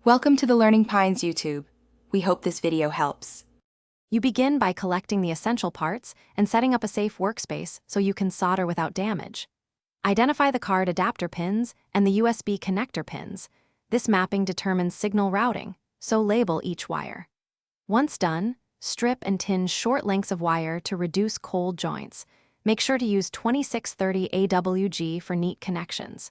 Welcome to the Learning Pines YouTube. We hope this video helps. You begin by collecting the essential parts and setting up a safe workspace so you can solder without damage. Identify the card adapter pins and the USB connector pins. This mapping determines signal routing, so label each wire. Once done, strip and tinge short lengths of wire to reduce cold joints. Make sure to use 2630 AWG for neat connections.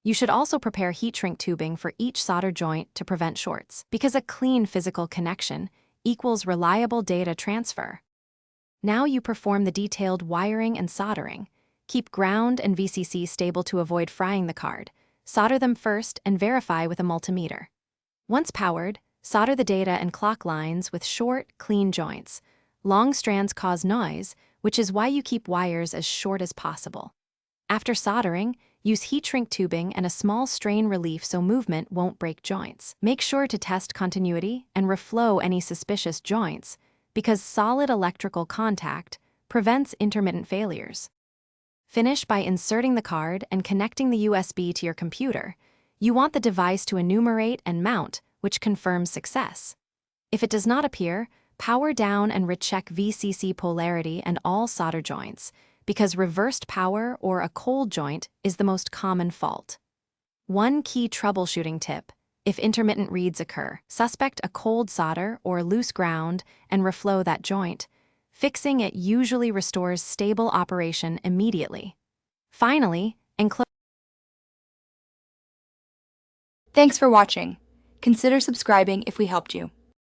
You should also prepare heat shrink tubing for each solder joint to prevent shorts, because a clean physical connection equals reliable data transfer. Now you perform the detailed wiring and soldering. Keep ground and VCC stable to avoid frying the card. Solder them first and verify with a multimeter. Once powered, solder the data and clock lines with short, clean joints. Long strands cause noise, which is why you keep wires as short as possible. After soldering, use heat shrink tubing and a small strain relief so movement won't break joints. Make sure to test continuity and reflow any suspicious joints, because solid electrical contact prevents intermittent failures. Finish by inserting the card and connecting the USB to your computer. You want the device to enumerate and mount, which confirms success. If it does not appear, power down and recheck VCC polarity and all solder joints, because reversed power or a cold joint is the most common fault. One key troubleshooting tip: if intermittent reads occur, suspect a cold solder or loose ground and reflow that joint. Fixing it usually restores stable operation immediately. Finally, enclose. Thanks for watching. Consider subscribing if we helped you.